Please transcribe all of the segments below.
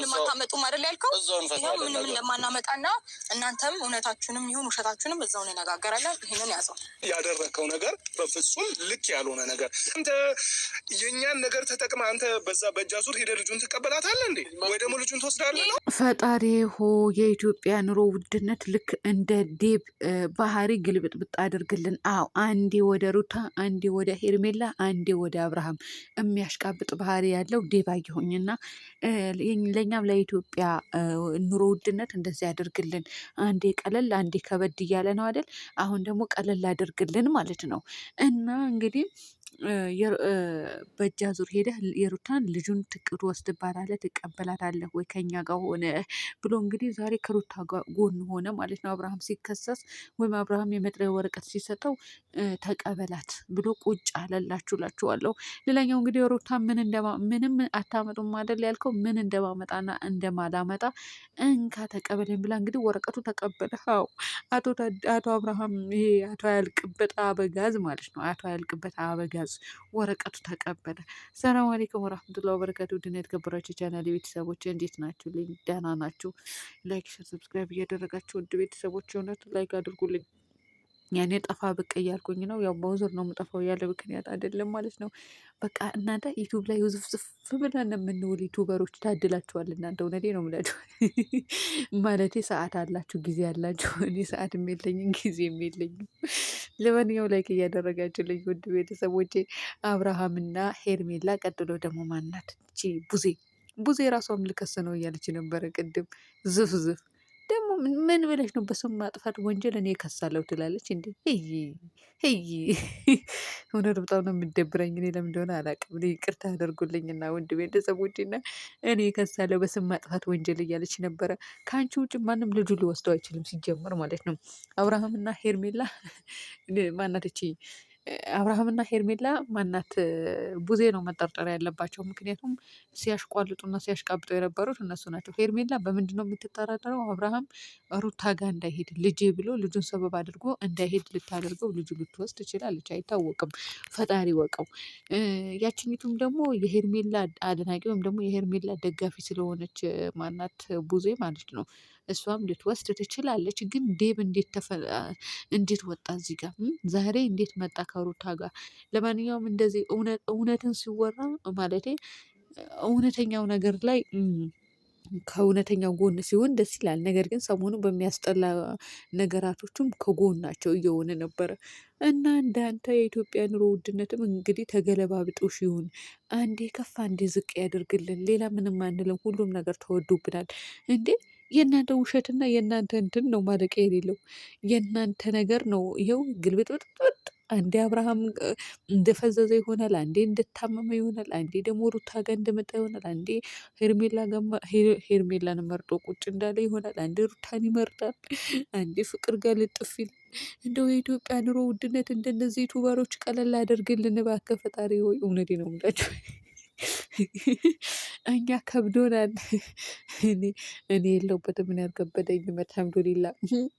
ምንም አታመጡም አይደል ያልከው? ይሄው ምንም እንደማናመጣና እናንተም እውነታችሁንም ይሁን ውሸታችሁንም በዛው ነው ነጋገራለን። ይሄንን ያዘው። ያደረከው ነገር በፍጹም ልክ ያልሆነ ነገር አንተ የኛን ነገር ተጠቅመህ አንተ በዛ በእጃ ዙር ሄደህ ልጁን ትቀበላታለህ እንዴ? ወይ ደግሞ ልጁን ትወስዳለህ ነው? ፈጣሪ ሆ የኢትዮጵያ ኑሮ ውድነት ልክ እንደ ዴብ ባህሪ ግልብጥብጥ አድርግልን። አዎ አንዴ ወደ ሩታ፣ አንዴ ወደ ሄርሜላ፣ አንዴ ወደ አብርሃም የሚያሽቃብጥ ባህሪ ያለው ዴብ አየሁኝና ለእኛም ለኢትዮጵያ ኑሮ ውድነት እንደዚህ ያደርግልን። አንዴ ቀለል አንዴ ከበድ እያለ ነው አይደል? አሁን ደግሞ ቀለል አድርግልን ማለት ነው። እና እንግዲህ በእጅ አዙር ሄደህ የሩታን ልጁን ትወስድባታለህ፣ ትቀበላታለህ ወይ ከኛ ጋር ሆነ ብሎ እንግዲህ ዛሬ ከሩታ ጎን ሆነ ማለት ነው። አብርሃም ሲከሰስ ወይም አብርሃም የመጥሪያ ወረቀት ሲሰጠው ተቀበላት ብሎ ቁጭ አለላችሁላችኋለሁ። ሌላኛው እንግዲህ ሩታ ምንም አታመጡም አይደል ያልከው፣ ምን እንደማመጣና እንደማላመጣ እንካ ተቀበለኝ ብላ እንግዲህ ወረቀቱ ተቀበለ። አዎ አቶ አብርሃም ይሄ አቶ ያልቅበት አበጋዝ ማለት ነው። አቶ ያልቅበት አበጋዝ ወረቀቱ ተቀበለ። ሰላም አለይኩም ወራህመቱላሂ ወበረካቱ። ድና የተከበራችሁ ቻናል ቤተሰቦች እንዴት ናችሁ? ልኝ ደህና ናችሁ? ላይክ ሸር ሰብስክራይብ እያደረጋችሁ ውድ ቤተሰቦች እውነት ላይክ አድርጉልኝ። ያኔ ጠፋ ብቅ እያልኩኝ ነው። ያው በውዝር ነው የምጠፋው ያለ ምክንያት አይደለም ማለት ነው። በቃ እናንተ ዩቱብ ላይ ውዝፍዝፍ ብለን የምንውል ዩቱበሮች ታድላችኋል። እናንተ እውነቴ ነው የምላችሁ። ማለቴ ሰዓት አላችሁ፣ ጊዜ አላችሁ። እኔ ሰዓትም የለኝም ጊዜም የለኝም። ለማንኛውም ላይክ እያደረጋችሁልኝ ውድ ቤተሰቦቼ አብርሃምና ሄርሜላ፣ ቀጥሎ ደግሞ ማናት ቡዜ ራሷም ልከስ ነው እያለች ነበረ ቅድም። ዝፍ ደግሞ ምን ብለሽ ነው በስም ማጥፋት ወንጀል እኔ ከሳለሁ ትላለች እንዴ? እውነት በጣም ነው የምደብረኝ። እኔ ለምን እንደሆነ አላውቅም። ይቅርታ ያደርጉልኝና ውድ ቤተሰቦችና እኔ ከሳለሁ በስም ማጥፋት ወንጀል እያለች ነበረ። ከአንቺ ውጭ ማንም ልጁ ሊወስደው አይችልም ሲጀመር ማለት ነው። አብርሃምና ሄርሜላ ማናት እቺ አብርሃምና ሄርሜላ ማናት ቡዜ ነው መጠርጠሪያ ያለባቸው። ምክንያቱም ሲያሽቋልጡና ሲያሽቃብጡ የነበሩት እነሱ ናቸው። ሄርሜላ በምንድን ነው የምትጠራጠረው? አብርሃም ሩታ ጋር እንዳይሄድ ልጄ ብሎ ልጁን ሰበብ አድርጎ እንዳይሄድ ልታደርገው ልጁ ልትወስድ ትችላለች። አይታወቅም፣ ፈጣሪ ወቀው። ያችኝቱም ደግሞ የሄርሜላ አድናቂ ወይም ደግሞ የሄርሜላ ደጋፊ ስለሆነች ማናት ቡዜ ማለት ነው። እሷም ልትወስድ ትችላለች። ግን ዴብ እንዴት ወጣ እዚህ ጋር ዛሬ እንዴት መጣ ከሩታ ጋር? ለማንኛውም እንደዚህ እውነትን ሲወራ ማለቴ እውነተኛው ነገር ላይ ከእውነተኛው ጎን ሲሆን ደስ ይላል። ነገር ግን ሰሞኑ በሚያስጠላ ነገራቶችም ከጎናቸው እየሆነ ነበረ እና እንዳንተ የኢትዮጵያ ኑሮ ውድነትም እንግዲህ ተገለባብጦሽ ይሁን። አንዴ ከፍ አንዴ ዝቅ ያደርግልን። ሌላ ምንም አንልም። ሁሉም ነገር ተወዶብናል እንዴ! የእናንተ ውሸትና የእናንተ እንትን ነው ማለቂያ የሌለው። የእናንተ ነገር ነው ይኸው ግልብጥብጥብጥ። አንዴ አብርሃም እንደፈዘዘ ይሆናል፣ አንዴ እንደታመመ ይሆናል፣ አንዴ ደግሞ ሩታ ጋር እንደመጣ ይሆናል፣ አንዴ ሄርሜላን መርጦ ቁጭ እንዳለ ይሆናል፣ አንዴ ሩታን ይመርጣል፣ አንዴ ፍቅር ጋር ልጥፍ ይላል። እንደው የኢትዮጵያ ኑሮ ውድነት እንደነዚህ ዩቱበሮች ቀለል አደርግልን እባክህ ፈጣሪ ሆይ። እውነቴ ነው የምላችሁ እኛ ከብዶናል። እኔ የለሁበትም። ምን ያልከበደኝ አልሐምዱሊላ።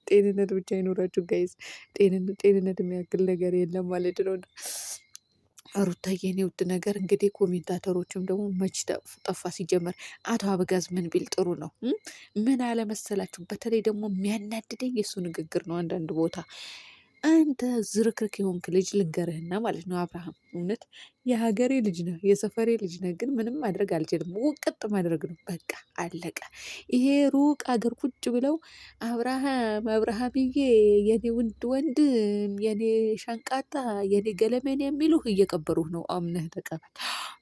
ጤንነት ብቻ ይኖራችሁ ጋይዝ። ጤንነት የሚያክል ነገር የለም ማለት ነው። ሩታዬ የኔ ውድ ነገር እንግዲህ ኮሜንታተሮችም ደግሞ መች ጠፋ። ሲጀመር አቶ አበጋዝ ምን ቢል ጥሩ ነው? ምን አለመሰላችሁ? በተለይ ደግሞ የሚያናድደኝ የእሱ ንግግር ነው። አንዳንድ ቦታ አንተ ዝርክርክ የሆንክ ልጅ ልንገርህና ማለት ነው አብርሃም፣ እውነት የሀገሬ ልጅ ነህ፣ የሰፈሬ ልጅ ነህ፣ ግን ምንም ማድረግ አልችልም። ውቅጥ ማድረግ ነው በቃ አለቀ። ይሄ ሩቅ አገር ቁጭ ብለው አብርሃምዬ፣ የኔ ወንድም፣ የኔ ሻንቃጣ፣ የኔ ገለመን የሚሉህ እየቀበሩህ ነው። አምነህ ተቀበል።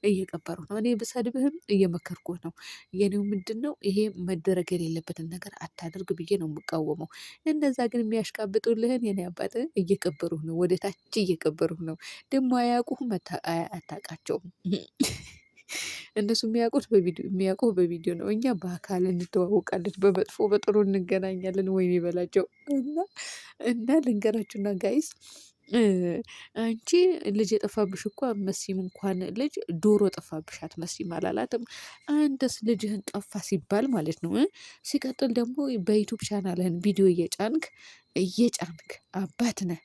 እየቀበሩህ ነው። እኔ ብሰድብህም እየመከርኩህ ነው። የኔው ምንድን ነው ይሄ መደረግ የሌለበትን ነገር አታደርግ ብዬ ነው የምቃወመው። እንደዛ ግን የሚያሽቃብጡልህን የኔ አባት እየቀበሩህ ነው። ወደ ታች እየቀበሩህ ነው። ደግሞ አያውቁህም፣ አታውቃቸውም። እነሱ የሚያውቁህ በቪዲዮ ነው። እኛ በአካል እንተዋወቃለን፣ በመጥፎ በጥሩ እንገናኛለን። ወይኔ በላቸው እና ልንገራችሁና ጋይስ፣ አንቺ ልጅ የጠፋብሽ እኮ አትመስይም። እንኳን ልጅ ዶሮ ጠፋብሽ አትመስይም አላላትም። አንተስ ልጅህን ጠፋ ሲባል ማለት ነው። ሲቀጥል ደግሞ በዩቱብ ቻናልህን ቪዲዮ እየጫንክ አባት ነህ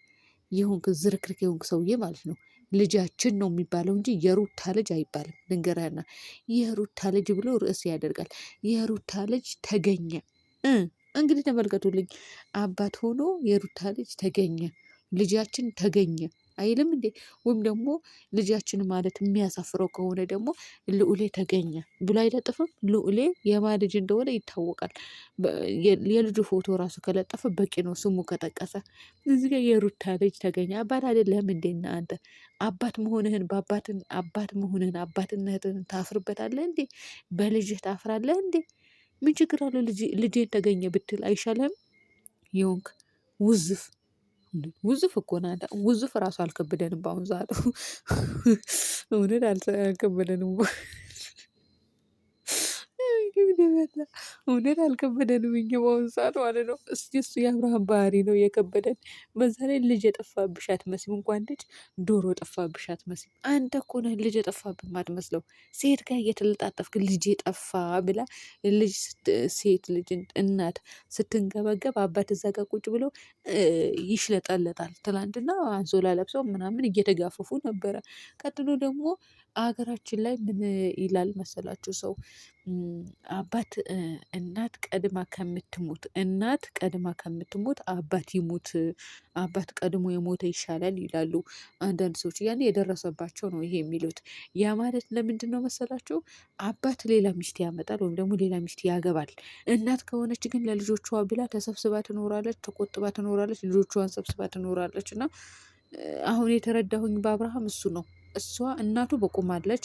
የሆንክ ዝርክርክ የሆንክ ሰውዬ ማለት ነው። ልጃችን ነው የሚባለው እንጂ የሩታ ልጅ አይባልም። ልንገርህና የሩታ ልጅ ብሎ ርዕስ ያደርጋል። የሩታ ልጅ ተገኘ። እንግዲህ ተመልከቱልኝ፣ አባት ሆኖ የሩታ ልጅ ተገኘ፣ ልጃችን ተገኘ አይልም እንዴ? ወይም ደግሞ ልጃችን ማለት የሚያሳፍረው ከሆነ ደግሞ ልዑሌ ተገኘ ብሎ አይለጥፍም? ልዑሌ የማን ልጅ እንደሆነ ይታወቃል። የልጁ ፎቶ ራሱ ከለጠፈ በቂ ነው፣ ስሙ ከጠቀሰ። እዚህ ጋር የሩታ ልጅ ተገኘ። አባት አይደለህም እንዴ? እና አንተ አባት መሆንህን አባት መሆንህን አባትነትህን ታፍርበታለህ እንዴ? በልጅህ ታፍራለህ እንዴ? ምን ችግር አለው? ልጄን ተገኘ ብትል አይሻልም? የሆንክ ውዝፍ ውዝፍ እኮ ናዳ። ውዝፍ ራሱ አልከበደንም በአሁኑ ሰዓት። እውነት አልከበደንም። እውነት አልከበደንም እኛ በአሁኑ ሰዓት ማለት ነው። እስኪ እሱ የአብርሃም ባህሪ ነው የከበደን። በዛ ላይ ልጅ የጠፋብሽ አትመስም። እንኳን ልጅ ዶሮ የጠፋብሽ አትመስም። አንተ እኮ ነህ ልጅ የጠፋብህ ማትመስለው። ሴት ጋር እየተለጣጠፍክ ልጅ የጠፋ ብላ ልጅ ሴት ልጅ እናት ስትንገበገብ አባት እዛ ጋር ቁጭ ብሎ ይሽለጠለጣል። ትላንትና አንሶላ ለብሰው ምናምን እየተጋፈፉ ነበረ። ቀጥሎ ደግሞ ሀገራችን ላይ ምን ይላል መሰላችሁ? ሰው አባት እናት ቀድማ ከምትሞት አባት ይሙት፣ አባት ቀድሞ የሞተ ይሻላል ይላሉ አንዳንድ ሰዎች። ያኔ የደረሰባቸው ነው ይሄ የሚሉት። ያ ማለት ለምንድን ነው መሰላችሁ? አባት ሌላ ሚስት ያመጣል ወይም ደግሞ ሌላ ሚስት ያገባል። እናት ከሆነች ግን ለልጆቿ ብላ ተሰብስባ ትኖራለች፣ ተቆጥባ ትኖራለች፣ ልጆቿን ሰብስባ ትኖራለች። እና አሁን የተረዳሁኝ በአብርሃም እሱ ነው። እሷ እናቱ በቁማለች፣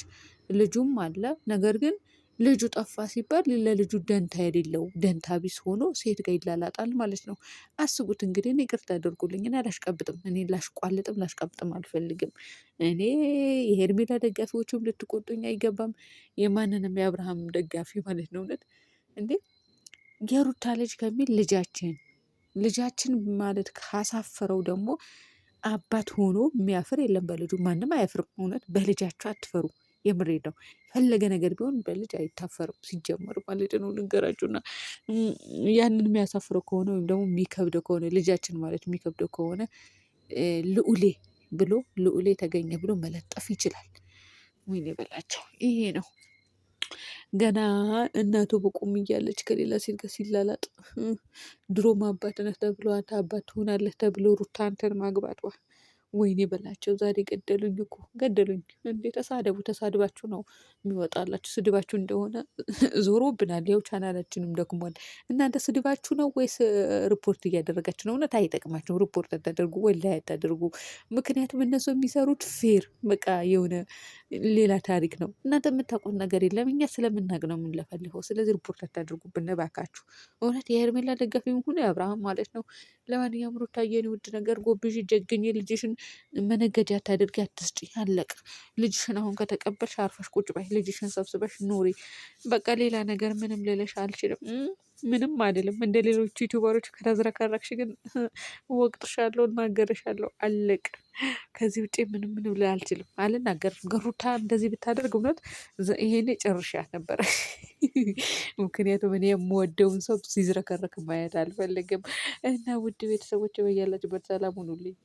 ልጁም አለ። ነገር ግን ልጁ ጠፋ ሲባል ለልጁ ደንታ የሌለው ደንታ ቢስ ሆኖ ሴት ጋር ይላላጣል ማለት ነው። አስቡት እንግዲህ። እኔ ይቅርታ አድርጉልኝ፣ እኔ አላሽቀብጥም፣ እኔ ላሽቀብጥም አልፈልግም። እኔ የሄርሜላ ደጋፊዎችም ልትቆጡኝ አይገባም፣ የማንንም የአብርሃም ደጋፊ ማለት ነው። እውነት እንዴ የሩታ ልጅ ከሚል ልጃችን ማለት ካሳፈረው ደግሞ አባት ሆኖ የሚያፍር የለም። በልጁ ማንም አያፍርም። እውነት በልጃቸው አትፈሩ። የምሬ ነው። ፈለገ ነገር ቢሆን በልጅ አይታፈርም ሲጀመር ማለት ነው። ልንገራችሁና ያንን የሚያሳፍረው ከሆነ ወይም ደግሞ የሚከብደው ከሆነ ልጃችን ማለት የሚከብደው ከሆነ ልዑሌ ተገኘ ብሎ መለጠፍ ይችላል። ወይኔ በላቸው። ይሄ ነው ገና እናቱ በቁም እያለች ከሌላ ሴት ጋር ሲላላጥ ድሮም አባት ነህ ተብሎ አንተ አባት ትሆናለህ ተብሎ ሩታ አንተን ማግባቷ። ወይኔ በላቸው። ዛሬ ገደሉኝ እኮ ገደሉኝ። እንዴ ተሳድባችሁ ነው የሚወጣላችሁ። ስድባችሁ እንደሆነ ዞሮብናል። ያው ቻናላችንም ደክሟል። እናንተ ስድባችሁ ነው ወይስ ሪፖርት እያደረጋችሁ ነው? እውነት አይጠቅማችሁ። ሪፖርት አታደርጉ ወይ ላይ አታደርጉ። ምክንያቱም እነሱ የሚሰሩት ፌር በቃ የሆነ ሌላ ታሪክ ነው። እናንተ የምታውቁት ነገር የለም። እኛ ስለምናቅ ነው የምንለፈልፈው። ስለዚህ ሪፖርት አታደርጉብን እባካችሁ። እውነት የሄርሜላ ደጋፊ ሆኑ የአብርሃም ማለት ነው። ለማንኛውም ሩታዬ የኔ ውድ ነገር ጎብዥ፣ ጀግኝ፣ ልጅሽን መነገጃ አታድርጊ፣ አትስጪ። አለቀ። ልጅሽን አሁን ከተቀበልሽ አርፈሽ ቁጭ በይ። ልጅሽን ሰብስበሽ ኑሪ። በቃ ሌላ ነገር ምንም ልልሽ አልችልም። ምንም አይደለም። እንደ ሌሎቹ ዩቲዩበሮች ከተዝረከረክሽ ግን ወቅጥሻለሁ፣ እናገርሻለሁ። አለቀ። ከዚህ ውጭ ምንም ልል አልችልም፣ አልናገርም። ገሩታ እንደዚህ ብታደርግ እውነት ይሄኔ ጨርሻት ነበረ። ምክንያቱም እኔ የምወደውን ሰው ሲዝረከረክ ማየት አልፈልግም። እና ውድ ቤተሰቦች በያላችሁበት ሰላም ሁኑልኝ።